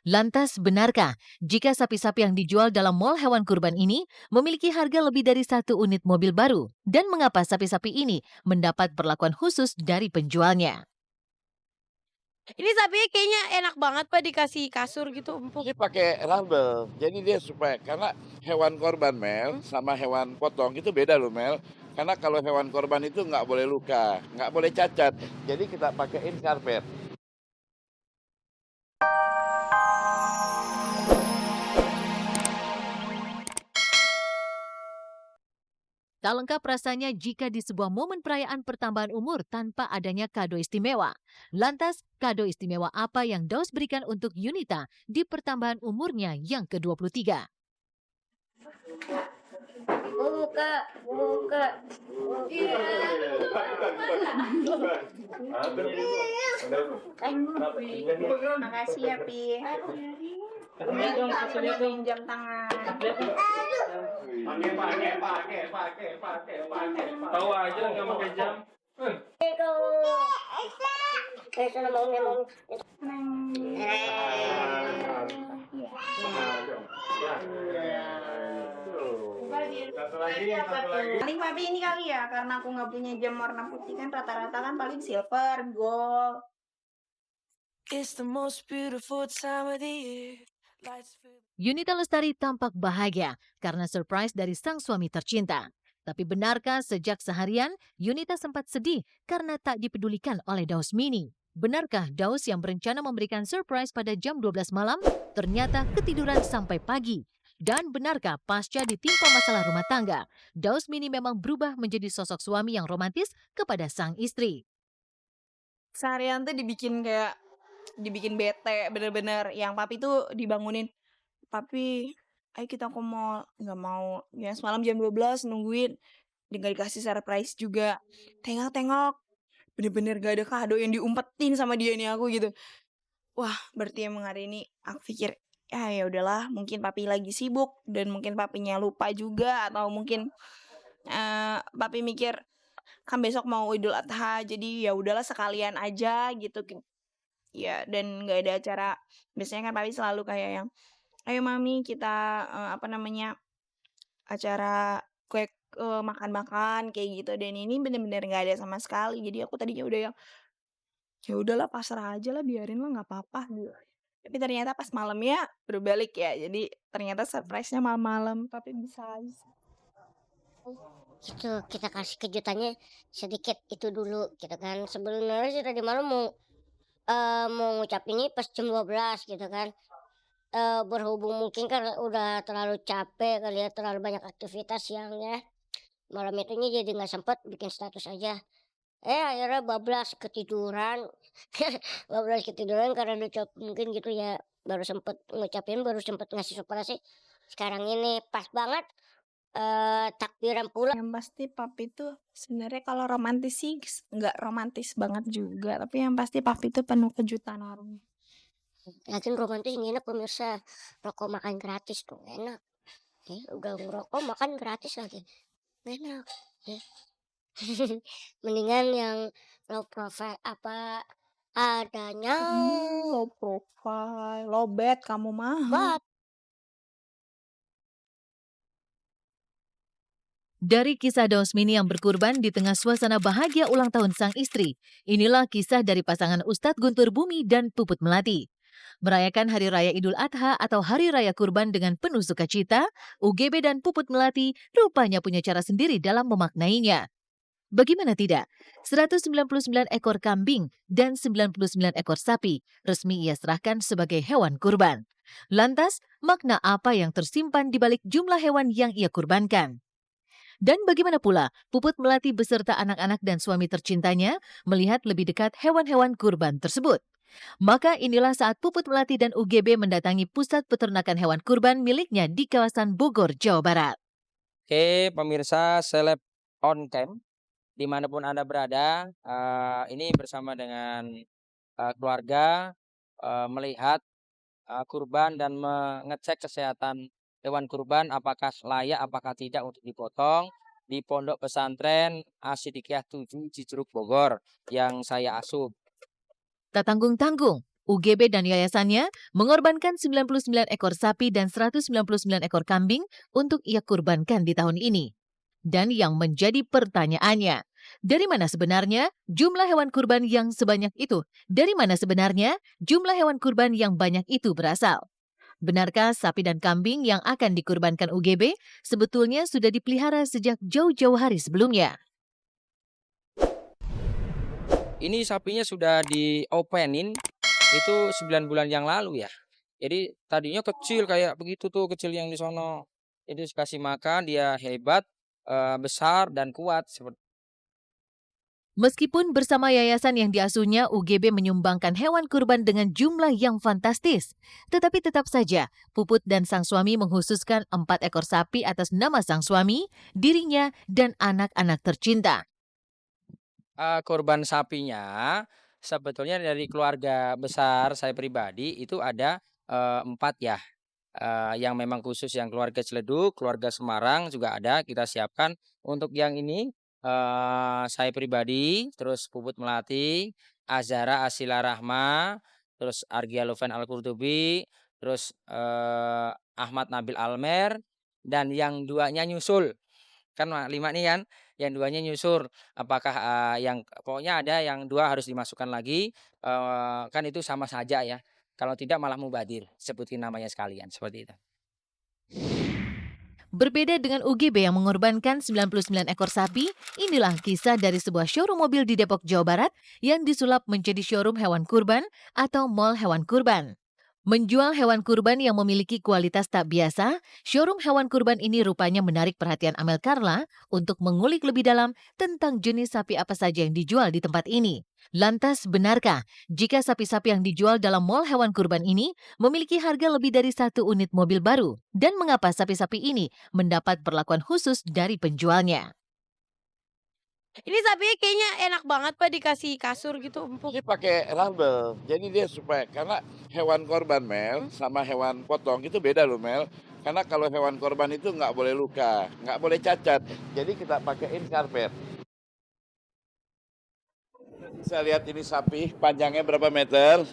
Lantas benarkah jika sapi-sapi yang dijual dalam mall hewan kurban ini memiliki harga lebih dari 1 unit mobil baru? Dan mengapa sapi-sapi ini mendapat perlakuan khusus dari penjualnya? Ini sapinya kayaknya enak banget, Pak, dikasih kasur gitu empuk. Ini pakai rubber, jadi dia supaya karena hewan korban Mel sama hewan potong itu beda loh Mel. Karena kalau hewan korban itu nggak boleh luka, nggak boleh cacat. Jadi kita pakaiin karpet. Tak lengkap rasanya jika di sebuah momen perayaan pertambahan umur tanpa adanya kado istimewa. Lantas, kado istimewa apa yang Daus berikan untuk Yunita di pertambahan umurnya yang ke-23? Buka, buka. Makasih ya, Pi. Ini dong, jam tangan. Tahu aja nggak pakai jam. Ito na mau. Paling Papi ini kali ya, karena aku nggak punya jam warna putih kan rata-rata kan paling silver, gold. It's the most beautiful time of the year. Yunita Lestari tampak bahagia karena surprise dari sang suami tercinta. Tapi benarkah sejak seharian Yunita sempat sedih karena tak dipedulikan oleh Daus Mini? Benarkah Daus yang berencana memberikan surprise pada jam 12 malam ternyata ketiduran sampai pagi? Dan benarkah pasca ditimpa masalah rumah tangga, Daus Mini memang berubah menjadi sosok suami yang romantis kepada sang istri? Seharian tuh dibikin bete, bener-bener yang Papi tuh dibangunin. Papi, ayo kita ke mall. Nggak mau. Ya semalam jam 12 nungguin. Nggak dikasih surprise juga. Tengok-tengok. Bener-bener gak ada kado yang diumpetin sama dia nih aku gitu. Wah, berarti emang hari ini aku pikir, ya udahlah, mungkin Papi lagi sibuk dan mungkin Papinya lupa juga atau mungkin Papi mikir kan besok mau Idul Adha, jadi ya udahlah sekalian aja gitu. Ya, dan nggak ada acara. Biasanya kan Papi selalu kayak yang, ayo Mami kita acara kue makan-makan kayak gitu. Dan ini bener-bener nggak ada sama sekali. Jadi aku tadinya udah yang, ya udahlah pasrah aja lah, biarin lah nggak apa-apa gitu. Tapi ternyata pas malamnya berbalik ya. Jadi ternyata surprise-nya malam-malam. Tapi bisa aja. Itu kita kasih kejutannya sedikit itu dulu gitu kan. Sebenarnya sih tadi malam mau ngucap ini pas jam 12 gitu kan. Berhubung mungkin karena udah terlalu capek kali ya, terlalu banyak aktivitas siangnya. Malam itunya jadi nggak sempet bikin status aja. Akhirnya bablas ketiduran. Bablas ketiduran karena mungkin gitu ya. Baru sempet ngucapin, baru sempet ngasih surprise sih sekarang ini pas banget takbiran pula. Yang pasti Papi tuh sebenarnya kalau romantis sih nggak romantis banget juga. Tapi yang pasti Papi tuh penuh kejutan orang. Lagian romantis nginep pemirsa, rokok makan gratis tuh enak. Udah ngerokok makan gratis lagi, enak. Ya. Mendingan yang low profile apa adanya. Low profile, low bed kamu mah. Wah, Dari kisah Daus Mini yang berkurban di tengah suasana bahagia ulang tahun sang istri, inilah kisah dari pasangan Ustadz Guntur Bumi dan Puput Melati. Merayakan Hari Raya Idul Adha atau Hari Raya Kurban dengan penuh sukacita, UGB dan Puput Melati rupanya punya cara sendiri dalam memaknainya. Bagaimana tidak? 199 ekor kambing dan 99 ekor sapi resmi ia serahkan sebagai hewan kurban. Lantas, makna apa yang tersimpan di balik jumlah hewan yang ia kurbankan? Dan bagaimana pula Puput Melati beserta anak-anak dan suami tercintanya melihat lebih dekat hewan-hewan kurban tersebut? Maka inilah saat Puput Melati dan UGB mendatangi pusat peternakan hewan kurban miliknya di kawasan Bogor, Jawa Barat. Oke, pemirsa Seleb on Cam, dimanapun Anda berada, ini bersama dengan keluarga melihat kurban dan mengecek kesehatan hewan kurban apakah layak, apakah tidak untuk dipotong di Pondok Pesantren Asidikiyah 7 Cijeruk Bogor yang saya asuh. Tak tanggung-tanggung, UGB dan yayasannya mengorbankan 99 ekor sapi dan 199 ekor kambing untuk ia kurbankan di tahun ini. Dan yang menjadi pertanyaannya, dari mana sebenarnya jumlah hewan kurban yang sebanyak itu? Dari mana sebenarnya jumlah hewan kurban yang banyak itu berasal? Benarkah sapi dan kambing yang akan dikurbankan UGB sebetulnya sudah dipelihara sejak jauh-jauh hari sebelumnya? Ini sapinya sudah diopenin itu 9 bulan yang lalu ya. Jadi tadinya kecil kayak begitu tuh, kecil yang di sono. Itu dikasih makan, dia hebat, besar dan kuat seperti. Meskipun bersama yayasan yang diasuhnya, UGB menyumbangkan hewan kurban dengan jumlah yang fantastis. Tetapi tetap saja, Puput dan sang suami menghususkan 4 ekor sapi atas nama sang suami, dirinya, dan anak-anak tercinta. Korban sapinya sebetulnya dari keluarga besar saya pribadi itu ada 4 ya. Yang memang khusus yang keluarga Ciledug, keluarga Semarang juga ada kita siapkan. Untuk yang ini saya pribadi, terus Puput Melati, Azhara Asila Rahma, terus Argia Loven Al-Qurtubi, terus Ahmad Nabil Almer, dan yang 2-nya nyusul. Kan 5 nih kan, yang 2-nya nyusul. Apakah yang pokoknya ada yang 2 harus dimasukkan lagi, kan itu sama saja ya. Kalau tidak malah mubadir, sebutin namanya sekalian, seperti itu. Berbeda dengan UGB yang mengorbankan 99 ekor sapi, inilah kisah dari sebuah showroom mobil di Depok, Jawa Barat yang disulap menjadi showroom hewan kurban atau mall hewan kurban. Menjual hewan kurban yang memiliki kualitas tak biasa, showroom hewan kurban ini rupanya menarik perhatian Amel Carla untuk mengulik lebih dalam tentang jenis sapi apa saja yang dijual di tempat ini. Lantas, benarkah jika sapi-sapi yang dijual dalam mall hewan kurban ini memiliki harga lebih dari 1 unit mobil baru? Dan mengapa sapi-sapi ini mendapat perlakuan khusus dari penjualnya? Ini sapinya kayaknya enak banget Pak dikasih kasur gitu empuk. Ini pakai rubber, jadi dia supaya karena hewan korban Mel sama hewan potong itu beda loh Mel. Karena kalau hewan korban itu nggak boleh luka, nggak boleh cacat, jadi kita pakaiin karpet. Saya lihat ini sapi, panjangnya berapa meter?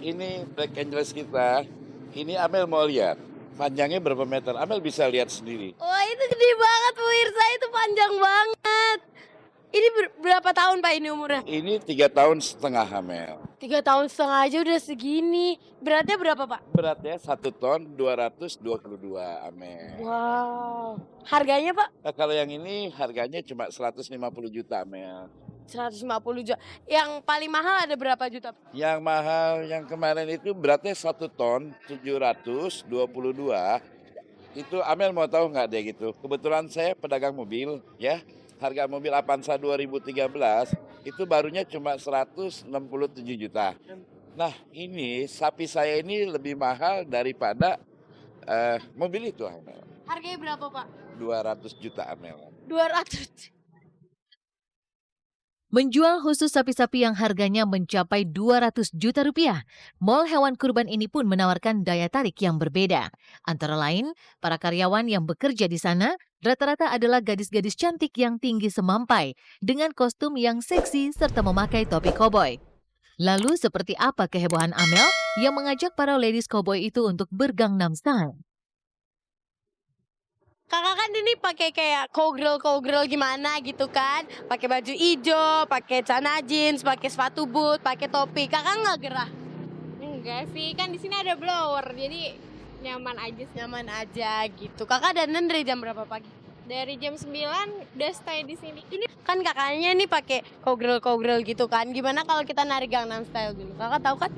Ini Black Angeles kita, ini Amel mau lihat. Panjangnya berapa meter? Amel bisa lihat sendiri. Wah itu gede banget pemirsa, itu panjang banget. Ini berapa tahun Pak ini umurnya? Ini 3 tahun setengah Amel. 3 tahun setengah aja udah segini. Beratnya berapa Pak? Beratnya 1 ton 222 Amel. Wow. Harganya Pak? Nah, kalau yang ini harganya cuma 150 juta Amel. 150 juta. Yang paling mahal ada berapa juta Pak? Yang mahal yang kemarin itu beratnya 1 ton 722. Itu Amel mau tahu nggak deh gitu. Kebetulan saya pedagang mobil ya. Harga mobil Avanza 2013 itu barunya cuma 167 juta. Nah ini sapi saya ini lebih mahal daripada mobil itu Amel. Harganya berapa Pak? 200 juta Amel. 200. Menjual khusus sapi-sapi yang harganya mencapai 200 juta rupiah, mall hewan kurban ini pun menawarkan daya tarik yang berbeda. Antara lain, para karyawan yang bekerja di sana rata-rata adalah gadis-gadis cantik yang tinggi semampai dengan kostum yang seksi serta memakai topi koboi. Lalu seperti apa kehebohan Amel yang mengajak para ladies koboi itu untuk bergangnam style? Kakak kan ini pakai kayak cowgirl gimana gitu kan, pakai baju hijau, pakai celana jeans, pakai sepatu boot, pakai topi. Kakak nggak gerah? Enggak sih, kan di sini ada blower, jadi nyaman aja sih. Nyaman aja gitu. Kakak dandan dari jam berapa pagi? Dari jam 9 udah stay di sini. Ini kan kakaknya nih pakai cowgirl gitu kan. Gimana kalau kita nari Gangnam Style dulu? Kakak tahu kan?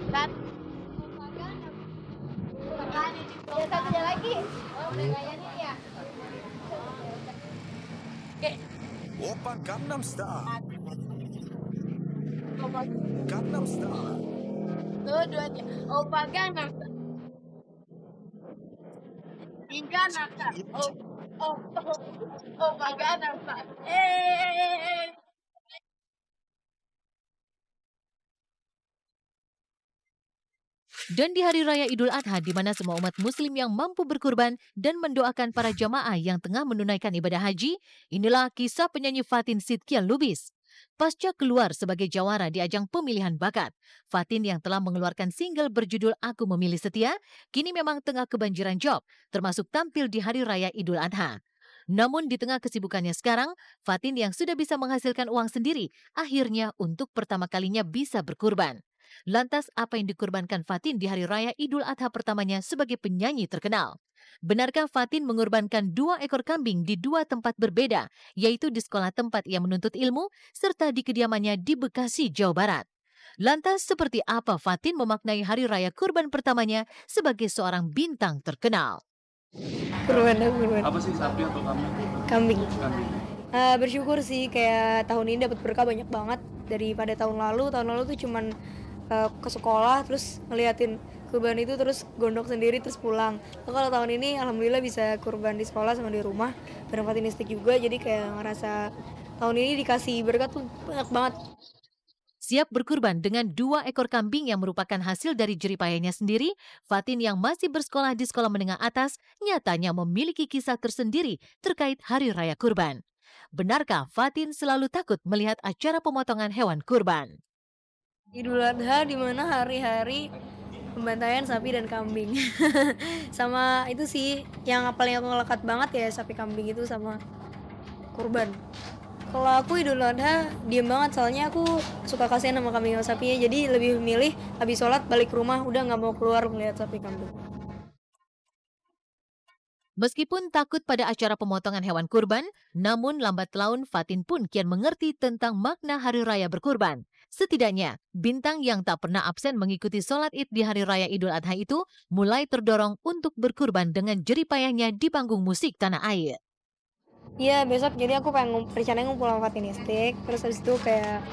Kan? Ya satunya lagi. Oh, mereka nih ya. Oppa Gangnam Style. Gangnam Style. Dua-duanya. Oppa Gangnam Style. Tiga naka. Oppa Gangnam Style. Dan di Hari Raya Idul Adha di mana semua umat muslim yang mampu berkurban dan mendoakan para jamaah yang tengah menunaikan ibadah haji, inilah kisah penyanyi Fatin Sidkiah Lubis. Pasca keluar sebagai jawara di ajang pemilihan bakat, Fatin yang telah mengeluarkan single berjudul Aku Memilih Setia, kini memang tengah kebanjiran job, termasuk tampil di Hari Raya Idul Adha. Namun di tengah kesibukannya sekarang, Fatin yang sudah bisa menghasilkan uang sendiri, akhirnya untuk pertama kalinya bisa berkurban. Lantas apa yang dikurbankan Fatin di Hari Raya Idul Adha pertamanya sebagai penyanyi terkenal? Benarkah Fatin mengorbankan 2 ekor kambing di 2 tempat berbeda, yaitu di sekolah tempat ia menuntut ilmu, serta di kediamannya di Bekasi, Jawa Barat? Lantas seperti apa Fatin memaknai Hari Raya Kurban pertamanya sebagai seorang bintang terkenal? Kurban. Apa sih sapi atau kambing? Kambing. Kambing. Bersyukur sih kayak tahun ini dapat berkah banyak banget daripada tahun lalu. Tahun lalu tuh cuman ke sekolah terus ngeliatin kurban itu terus gondok sendiri terus pulang. Kalau tahun ini alhamdulillah bisa kurban di sekolah sama di rumah bareng Fatinistik juga, jadi kayak ngerasa tahun ini dikasih berkat tuh banyak banget. Siap berkurban dengan 2 ekor kambing yang merupakan hasil dari jeripayanya sendiri, Fatin yang masih bersekolah di sekolah menengah atas nyatanya memiliki kisah tersendiri terkait Hari Raya Kurban. Benarkah Fatin selalu takut melihat acara pemotongan hewan kurban? Idul Adha di mana hari-hari pembantaian sapi dan kambing. Sama itu sih yang paling aku ngelekat banget ya, sapi kambing itu sama kurban. Kalau aku Idul Adha diem banget, soalnya aku suka kasihan sama kambing sama sapinya, jadi lebih milih habis sholat balik ke rumah udah nggak mau keluar melihat sapi kambing. Meskipun takut pada acara pemotongan hewan kurban, namun lambat laun Fatin pun kian mengerti tentang makna Hari Raya berkurban. Setidaknya, bintang yang tak pernah absen mengikuti sholat Id di Hari Raya Idul Adha itu mulai terdorong untuk berkurban dengan jeripayahnya di panggung musik tanah air. Iya, besok jadi aku pengen rencananya ngumpul sama Fatinistik, terus habis itu kayak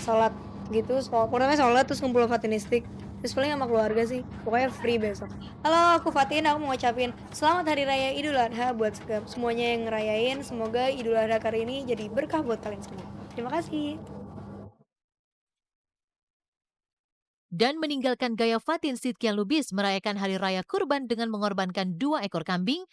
sholat gitu, pokoknya sholat terus ngumpul sama Fatinistik. Terus paling sama keluarga sih, pokoknya free besok. Halo, aku Fatin, aku mau ngucapin selamat Hari Raya Idul Adha buat semuanya yang ngerayain. Semoga Idul Adha kali ini jadi berkah buat kalian semua. Terima kasih. Dan meninggalkan gaya Fatin Sidkian Lubis merayakan Hari Raya Kurban dengan mengorbankan 2 ekor kambing,